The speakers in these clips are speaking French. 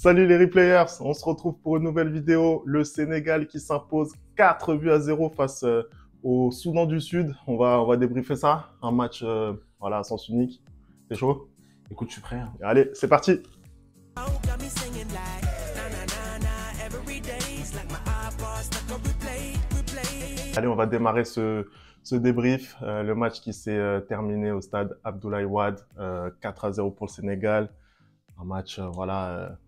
Salut les replayers, on se retrouve pour une nouvelle vidéo. Le Sénégal qui s'impose 4 buts à 0 face au Soudan du Sud. On va débriefer ça. Un match voilà, à sens unique. T'es chaud? Écoute, je suis prêt. Allez, c'est parti. Allez, on va démarrer ce débrief. Le match qui s'est terminé au stade Abdoulaye Wade, 4-0 pour le Sénégal. Un match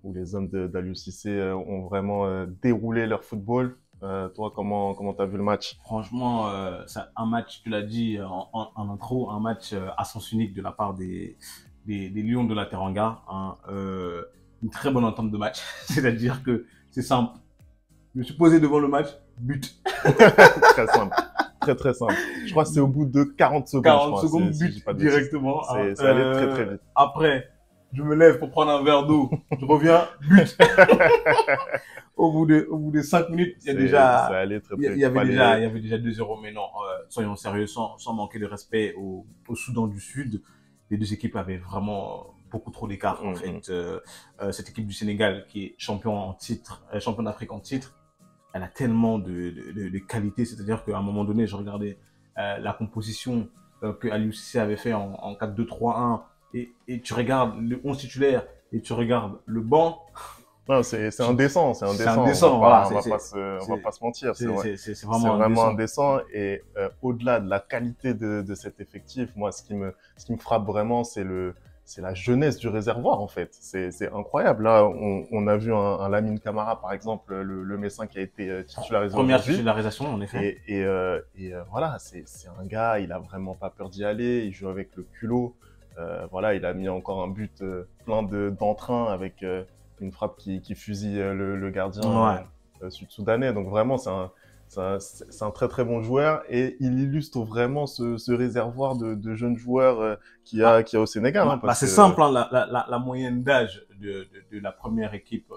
où les hommes d'Aliou Cissé ont vraiment déroulé leur football. Toi, comment t'as vu le match? Franchement, c'est un match, tu l'as dit en intro, un match à sens unique de la part des Lions de la Teranga. Hein. Une très bonne entente de match. C'est-à-dire que c'est simple. Je me suis posé devant le match, but. Très simple. Très simple. Je crois que c'est au bout de 40 secondes. 40 secondes, si but directement. C'est allé très vite. Après, je me lève pour prendre un verre d'eau. Je reviens, but. Au bout de 5 minutes, il y a déjà, il y avait déjà 2-0. Mais non, soyons sérieux, sans manquer de respect au Soudan du Sud. Les deux équipes avaient vraiment beaucoup trop d'écart. En fait, cette équipe du Sénégal qui est champion en titre, champion d'Afrique en titre, elle a tellement de qualité. C'est-à-dire qu'à un moment donné, je regardais la composition que Aliou Cissé avait fait en 4-2-3-1 et tu regardes le 11 titulaire et tu regardes le banc. Non, c'est indécent, c'est indécent. On va pas se mentir. C'est vraiment indécent. Et au-delà de la qualité de cet effectif, moi, ce qui me frappe vraiment, c'est la jeunesse du réservoir, en fait. C'est incroyable. Là, on a vu un Lamine Camara, par exemple, le Messin qui a été titularisé. Première titularisation, en effet. Et voilà, c'est un gars, il a vraiment pas peur d'y aller. Il joue avec le culot. Il a mis encore un but plein d'entrain avec une frappe qui fusille le gardien sud-soudanais. Donc vraiment, c'est un très très bon joueur et il illustre vraiment ce réservoir de jeunes joueurs qu'il y a au Sénégal. C'est simple, hein, la moyenne d'âge de la première équipe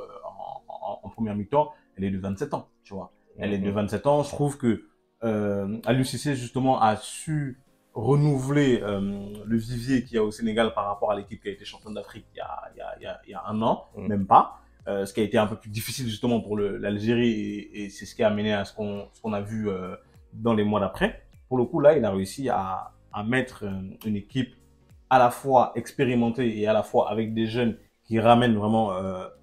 en première mi-temps, elle est de 27 ans, tu vois. Elle est de 27 ans. Je trouve que Aliou Cissé, justement, a su renouveler le vivier qu'il y a au Sénégal par rapport à l'équipe qui a été championne d'Afrique il y a un an, même pas. Ce qui a été un peu plus difficile justement pour l'Algérie et c'est ce qui a amené à ce qu'on a vu dans les mois d'après. Pour le coup, là, il a réussi à mettre une équipe à la fois expérimentée et à la fois avec des jeunes qui ramènent vraiment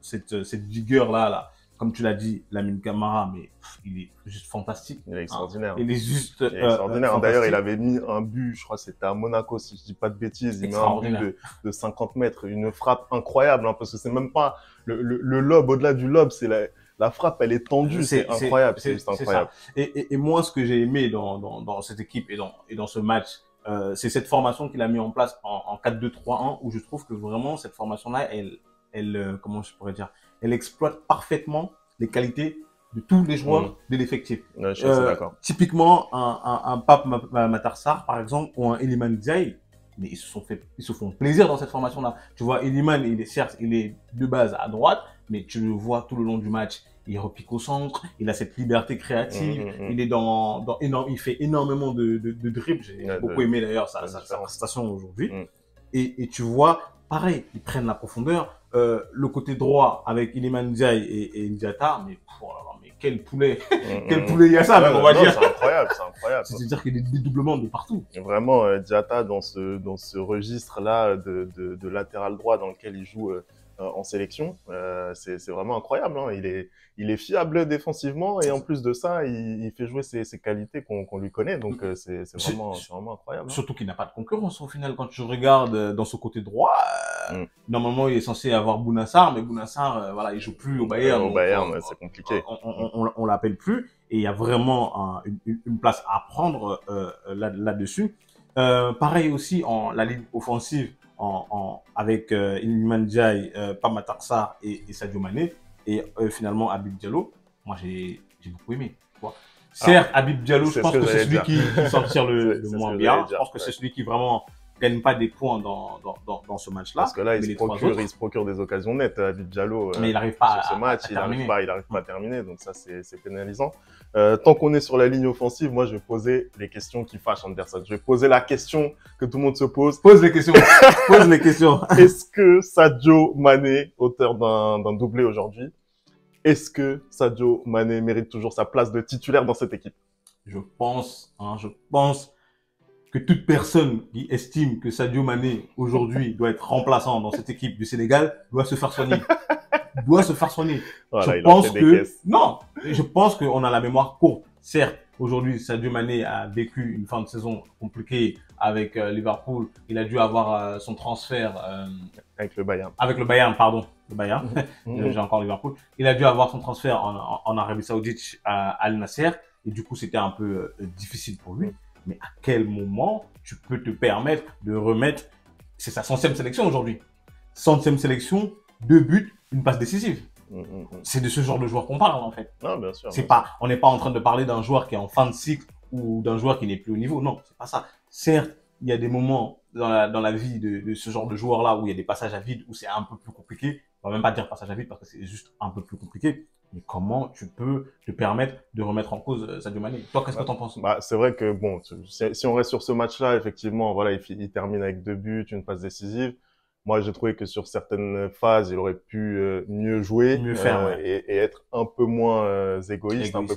cette vigueur-là. Comme tu l'as dit, Lamine Camara, mais il est juste fantastique. Il est extraordinaire. Il est juste extraordinaire. D'ailleurs, il avait mis un but, je crois que c'était à Monaco, si je dis pas de bêtises. Il met un but de 50 mètres, une frappe incroyable, hein, parce que c'est même pas le lob, au-delà du lob, c'est la frappe, elle est tendue, c'est incroyable, c'est juste incroyable. Et moi, ce que j'ai aimé dans cette équipe et dans ce match, c'est cette formation qu'il a mis en place en 4-2-3-1, où je trouve que vraiment cette formation-là, elle comment je pourrais dire, elle exploite parfaitement les qualités de tous les joueurs de l'effectif. Ouais, je suis assez d'accord. Typiquement, un Pape Matar Sarr, par exemple, ou un Iliman Ndiaye, mais ils se font plaisir dans cette formation-là. Tu vois, Iliman, certes, il est de base à droite, mais tu le vois tout le long du match. Il repique au centre, il a cette liberté créative, il est il fait énormément de dribbles. J'ai beaucoup aimé d'ailleurs sa prestation aujourd'hui. Et tu vois, pareil, ils prennent la profondeur. Le côté droit avec Iliman Ndiaye et Ndiata, mais quel poulet, quel poulet il y a ça, on va dire. C'est incroyable, c'est incroyable. C'est-à-dire qu'il y a des dédoublements de partout. Et vraiment, Ndiata dans ce registre-là de latéral droit dans lequel il joue en sélection, c'est vraiment incroyable. Hein. Il est fiable défensivement et en plus de ça, il fait jouer ses qualités qu'on lui connaît. Donc c'est vraiment incroyable. Hein. Surtout qu'il n'a pas de concurrence au final. Quand tu regardes dans ce côté droit, normalement il est censé avoir Bouna Sarr, mais Bouna Sarr, il joue plus au Bayern. Au Bayern, c'est compliqué. On l'appelle plus et il y a vraiment une place à prendre là-dessus. Pareil aussi en la ligne offensive. Avec Iliman Ndiaye, Pape Matar Sarr et Sadio Mané et finalement Habib Diallo, moi j'ai beaucoup aimé. Certes, Habib Diallo, je pense que c'est celui qui s'en tire le moins bien. Je pense que c'est celui qui vraiment gagne pas des points dans ce match-là. Parce que là, mais il se procure des occasions nettes, Habib Diallo. Mais il n'arrive pas sur ce match, à terminer. il n'arrive pas à terminer. Donc ça, c'est pénalisant. Tant qu'on est sur la ligne offensive, moi, je vais poser les questions qui fâchent Anderson. Je vais poser la question que tout le monde se pose. Pose les questions. Pose les questions. Est-ce que Sadio Mané, auteur d'un doublé aujourd'hui, est-ce que Sadio Mané mérite toujours sa place de titulaire dans cette équipe? Je pense que toute personne qui estime que Sadio Mané aujourd'hui doit être remplaçant dans cette équipe du Sénégal doit se faire soigner. Doit se faire soigner. Voilà, je pense que non, je pense qu'on a la mémoire courte. Certes, aujourd'hui Sadio Mané a vécu une fin de saison compliquée avec Liverpool. Il a dû avoir son transfert avec le Bayern. Avec le Bayern, pardon, le Bayern. J'ai encore Liverpool. Il a dû avoir son transfert en Arabie Saoudite à Al Nasser et du coup c'était un peu difficile pour lui. Mais à quel moment tu peux te permettre de remettre... C'est sa 100e sélection aujourd'hui. 100e sélection, 2 buts, une passe décisive. C'est de ce genre de joueur qu'on parle en fait. Non, bien sûr. On n'est pas en train de parler d'un joueur qui est en fin de cycle ou d'un joueur qui n'est plus au niveau. Non, c'est pas ça. Certes, il y a des moments dans la vie de ce genre de joueur-là où il y a des passages à vide, où c'est un peu plus compliqué. On va même pas dire passage à vide parce que c'est juste un peu plus compliqué. Mais comment tu peux te permettre de remettre en cause Sadio Mané? Toi, qu'est-ce que t'en penses? C'est vrai que bon, si on reste sur ce match-là, effectivement, voilà, il termine avec 2 buts, une passe décisive. Moi, j'ai trouvé que sur certaines phases, il aurait pu mieux jouer, mieux faire, et être un peu moins égoïste, un peu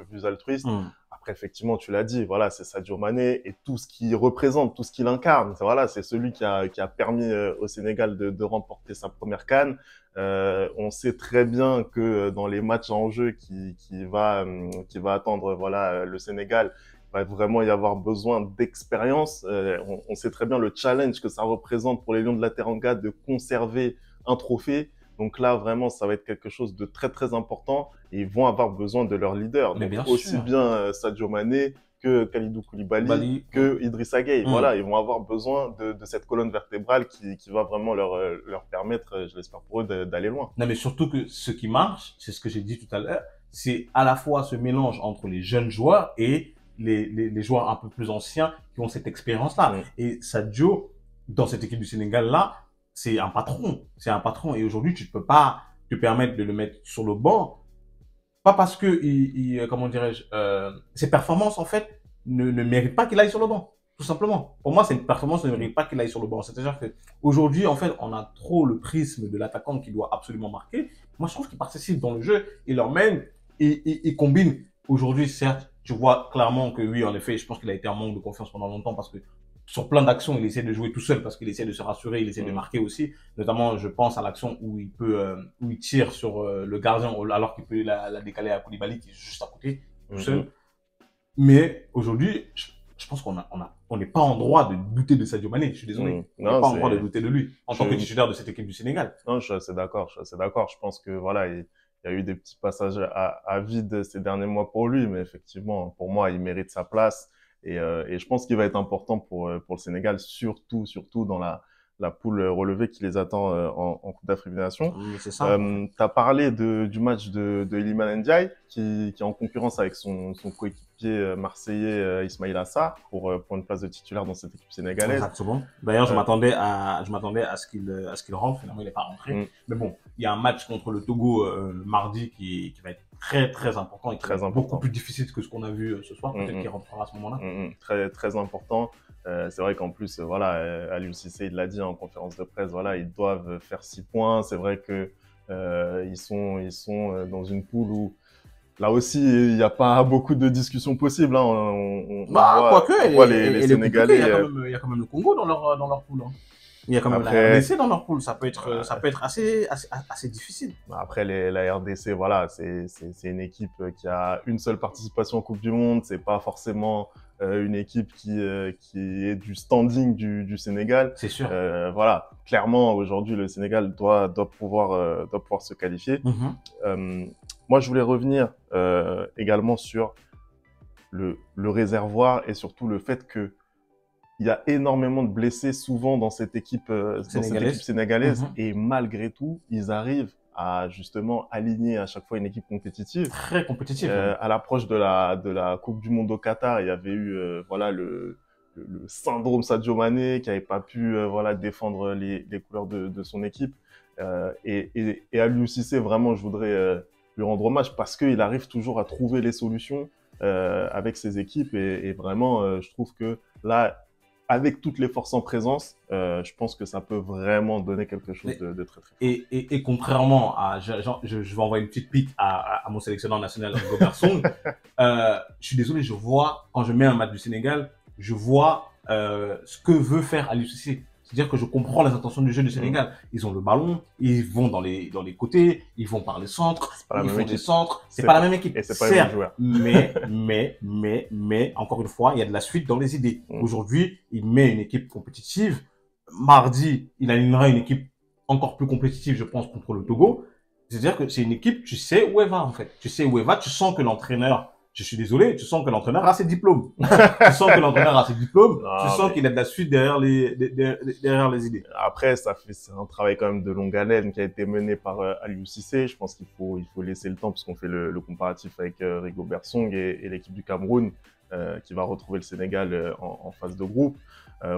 plus altruiste. Après, effectivement, tu l'as dit, voilà, c'est Sadio Mané et tout ce qu'il représente, tout ce qu'il incarne. Voilà, c'est celui qui a permis au Sénégal de remporter sa première CAN. On sait très bien que dans les matchs en jeu qui va attendre, voilà, le Sénégal, il va vraiment y avoir besoin d'expérience. On sait très bien le challenge que ça représente pour les Lions de la Teranga de conserver un trophée. Donc là, vraiment, ça va être quelque chose de très, très important et ils vont avoir besoin de leur leader. Donc, aussi bien Sadio Mané que Kalidou Koulibaly, que Idrissa Gueye. Voilà, ils vont avoir besoin de cette colonne vertébrale qui va vraiment leur permettre, je l'espère pour eux, d'aller loin. Non, mais surtout que ce qui marche, c'est ce que j'ai dit tout à l'heure, c'est à la fois ce mélange entre les jeunes joueurs et les joueurs un peu plus anciens qui ont cette expérience-là. Et Sadio, dans cette équipe du Sénégal-là, c'est un patron. C'est un patron. Et aujourd'hui, tu ne peux pas te permettre de le mettre sur le banc. Pas parce que, comment dirais-je, ses performances, en fait, ne méritent pas qu'il aille sur le banc. Tout simplement. Pour moi, c'est une performance qui ne mérite pas qu'il aille sur le banc. C'est-à-dire qu'aujourd'hui, en fait, on a trop le prisme de l'attaquant qui doit absolument marquer. Moi, je trouve qu'il participe dans le jeu. Il l'emmène et combine. Aujourd'hui, certes, tu vois clairement que oui, en effet, je pense qu'il a été en manque de confiance pendant longtemps parce que sur plein d'actions, il essaie de jouer tout seul parce qu'il essaie de se rassurer, il essaie de marquer aussi. Notamment, je pense à l'action où il tire sur le gardien alors qu'il peut la décaler à Koulibaly qui est juste à côté, tout seul. Mais aujourd'hui, je pense qu'on n'est pas en droit de douter de Sadio Mané. Je suis désolé. On n'est pas en droit de douter de lui en tant que titulaire de cette équipe du Sénégal. Non, je suis assez d'accord. Je pense que voilà, il y a eu des petits passages à vide ces derniers mois pour lui, mais effectivement, pour moi, il mérite sa place. Et je pense qu'il va être important pour le Sénégal, surtout dans la poule relevée qui les attend en Coupe d'Afrique des Nations. C'est ça. T'as parlé du match de Iliman Ndiaye qui est en concurrence avec son coéquipier marseillais Ismaïla Sarr pour une place de titulaire dans cette équipe sénégalaise. Exactement. D'ailleurs, je m'attendais à ce qu'il rentre. Finalement, il n'est pas rentré. Mais bon, il y a un match contre le Togo mardi qui va être très très important et beaucoup plus difficile que ce qu'on a vu ce soir. Peut-être qu'il rentrera à ce moment-là. Très très important. C'est vrai qu'en plus, voilà, Aliou Cissé, il l'a dit en conférence de presse, voilà, ils doivent faire 6 points. C'est vrai que ils sont dans une poule où là aussi, il n'y a pas beaucoup de discussions possibles. Hein. On voit les Sénégalais. Il y a quand même le Congo dans leur poule. Hein. Il y a quand même la RDC dans leur poule. Ça peut être assez difficile. Après, la RDC, voilà, c'est une équipe qui a une seule participation en Coupe du Monde. C'est pas forcément une équipe qui est du standing du Sénégal. C'est sûr. Voilà, clairement, aujourd'hui, le Sénégal doit pouvoir se qualifier. Moi, je voulais revenir également sur le réservoir et surtout le fait que il y a énormément de blessés souvent dans cette équipe sénégalaise et malgré tout, ils arrivent à justement aligner à chaque fois une équipe compétitive. Très compétitive. À l'approche de la Coupe du Monde au Qatar, il y avait eu voilà le le syndrome Sadio Mané, qui n'avait pas pu voilà, défendre les couleurs de son équipe. Et Aliou Cissé, vraiment, je voudrais lui rendre hommage parce qu'il arrive toujours à trouver les solutions avec ses équipes. Et vraiment, je trouve que là, avec toutes les forces en présence, je pense que ça peut vraiment donner quelque chose de très très fort. Et contrairement à, je vais envoyer une petite pique à mon sélectionneur national, Gobert Song, je suis désolé, je vois, quand je mets un match du Sénégal, je vois ce que veut faire Aliou Cissé. C'est-à-dire que je comprends les intentions du jeu du Sénégal. Ils ont le ballon, ils vont dans les côtés, ils vont par les centres, ils font des centres. C'est pas la même équipe. Et c'est pas les mêmes joueurs. Mais, encore une fois, il y a de la suite dans les idées. Aujourd'hui, il met une équipe compétitive. Mardi, il alignera une équipe encore plus compétitive, je pense, contre le Togo. C'est-à-dire que c'est une équipe, tu sais où elle va, en fait. Tu sais où elle va, tu sens que l'entraîneur, je suis désolé, tu sens que l'entraîneur a ses diplômes. Tu sens que l'entraîneur a ses diplômes. Tu sens qu'il a de la suite derrière les idées. Après, c'est un travail quand même de longue haleine qui a été mené par Aliou Cissé. Je pense qu'il faut laisser le temps parce qu'on fait le comparatif avec Rigobert Song et l'équipe du Cameroun qui va retrouver le Sénégal en phase de groupe.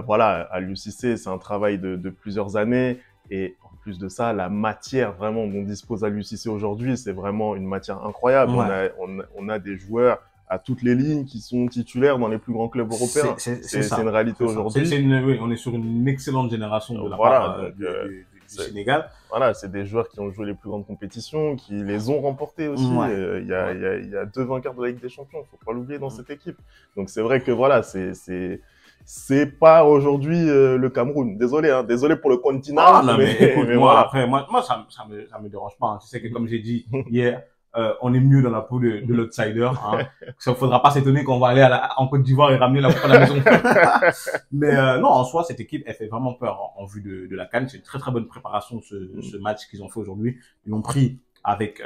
Voilà, Aliou Cissé, c'est un travail de plusieurs années. Et en plus de ça, la matière vraiment dont dispose Aliou Cissé aujourd'hui, c'est vraiment une matière incroyable. Ouais. On a des joueurs à toutes les lignes qui sont titulaires dans les plus grands clubs européens. C'est une réalité aujourd'hui. Oui, on est sur une excellente génération de la part du Sénégal. Voilà, c'est des joueurs qui ont joué les plus grandes compétitions, qui les ont remportées aussi. Ouais. Il y a 2 vainqueurs de la Ligue des Champions, faut pas l'oublier dans cette équipe. Donc c'est vrai que voilà, c'est pas aujourd'hui le Cameroun. Désolé, hein, désolé pour le continent. Ah, non, mais écoute, mais moi, voilà. après, moi, ça me dérange pas. Hein. Tu sais que, comme j'ai dit hier, on est mieux dans la peau de l'outsider. Hein. Ça faudra pas s'étonner qu'on va aller en Côte d'Ivoire et ramener la coupe à la maison. Mais non, en soi, cette équipe, elle fait vraiment peur en vue de la CAN. C'est une très très bonne préparation ce match qu'ils ont fait aujourd'hui. Ils l'ont pris avec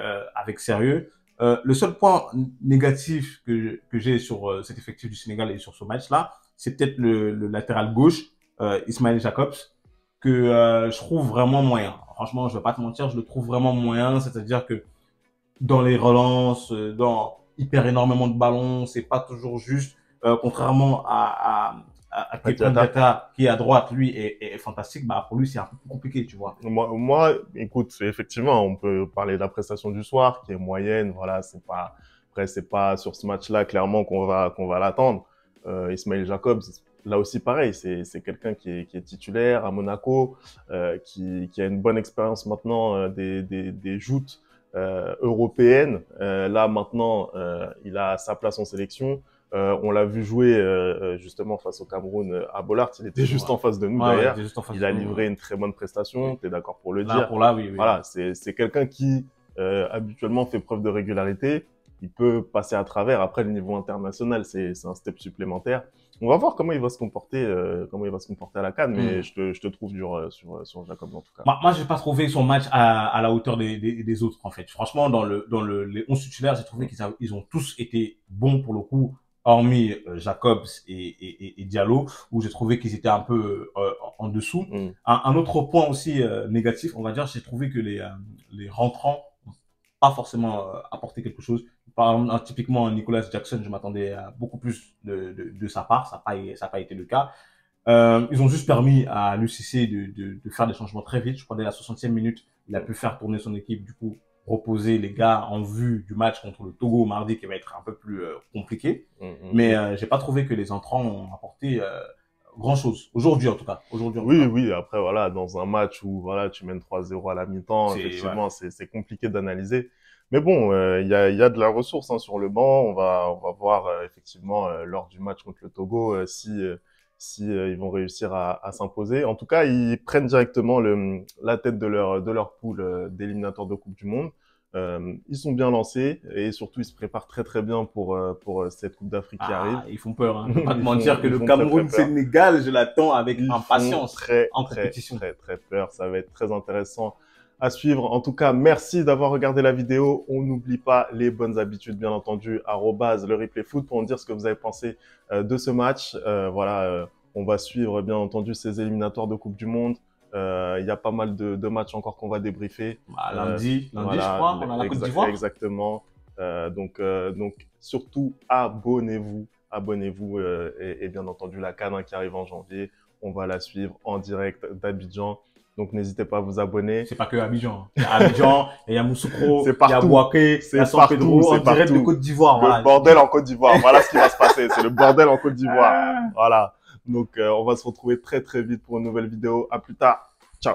sérieux. Le seul point négatif que j'ai sur cet effectif du Sénégal et sur ce match-là, c'est peut-être le latéral gauche, Ismaël Jacobs, que je trouve vraiment moyen. Franchement, je vais pas te mentir, je le trouve vraiment moyen. C'est-à-dire que dans les relances, il perd énormément de ballons, c'est pas toujours juste. Contrairement à Krépin Diatta, qui est à droite, lui, est fantastique, bah, pour lui, c'est un peu plus compliqué, tu vois. Moi, écoute, effectivement, on peut parler de la prestation du soir, qui est moyenne, voilà, après, c'est pas sur ce match-là, clairement, qu'on va l'attendre. Ismaël Jacobs, là aussi, pareil, c'est quelqu'un qui est titulaire à Monaco, qui a une bonne expérience maintenant des joutes européennes. Là, maintenant, il a sa place en sélection. On l'a vu jouer justement face au Cameroun à Bollaert. Il était juste en face de nous d'ailleurs. Il a livré une très bonne prestation. T'es d'accord pour le dire? Oui. Voilà, c'est quelqu'un qui habituellement fait preuve de régularité. Il peut passer à travers. Après, le niveau international, c'est un step supplémentaire. On va voir comment il va se comporter, à la CAN, mais je te trouve dur sur Jacob en tout cas. Moi, j'ai pas trouvé son match à la hauteur des autres en fait. Franchement, dans les 11 titulaires, j'ai trouvé qu'ils ont tous été bons pour le coup, hormis Jacobs et Diallo, où j'ai trouvé qu'ils étaient un peu en dessous. Un autre point aussi négatif, on va dire, j'ai trouvé que les rentrants n'ont pas forcément apporté quelque chose. Par exemple, typiquement, Nicolas Jackson, je m'attendais à beaucoup plus de sa part. Ça n'a pas été le cas. Ils ont juste permis à l'UCC de faire des changements très vite. Je crois dès la 60e minute, il a pu faire tourner son équipe, du coup, reposer les gars en vue du match contre le Togo mardi qui va être un peu plus compliqué. Mais j'ai pas trouvé que les entrants ont apporté grand chose. Aujourd'hui, en tout cas. Oui. Après, voilà, dans un match où, voilà, tu mènes 3-0 à la mi-temps, effectivement, c'est compliqué d'analyser. Mais bon, il y a de la ressource, hein, sur le banc. On va voir, effectivement, lors du match contre le Togo, si ils vont réussir à s'imposer. En tout cas, ils prennent directement la tête de leur poule d'éliminatoire de Coupe du Monde. Ils sont bien lancés et surtout ils se préparent très très bien pour cette Coupe d'Afrique qui arrive. Ils font peur, hein. Je vais pas te mentir que le Cameroun-Sénégal, je l'attends avec impatience. Très peur. Ça va être très intéressant à suivre. En tout cas, merci d'avoir regardé la vidéo. On n'oublie pas les bonnes habitudes, bien entendu, @le replay foot pour nous dire ce que vous avez pensé de ce match. On va suivre, bien entendu, ces éliminatoires de Coupe du Monde. Il y a pas mal de matchs encore qu'on va débriefer. Lundi, je crois, on a la Côte d'Ivoire. Exactement. Donc surtout, abonnez-vous abonnez-vous et bien entendu la CAN qui arrive en janvier, on va la suivre en direct d'Abidjan. Donc n'hésitez pas à vous abonner. C'est pas que Abidjan. Il y a Abidjan, il y a Moussoukro, C'est il y a partout. Bouaké, il y C'est a San partout, Pedro, en c'est direct de partout. Côte d'Ivoire. Le Voilà. bordel en Côte d'Ivoire. Voilà ce qui va se passer. C'est le bordel en Côte d'Ivoire. Ah. Voilà. Donc on va se retrouver très très vite pour une nouvelle vidéo. À plus tard. Ciao.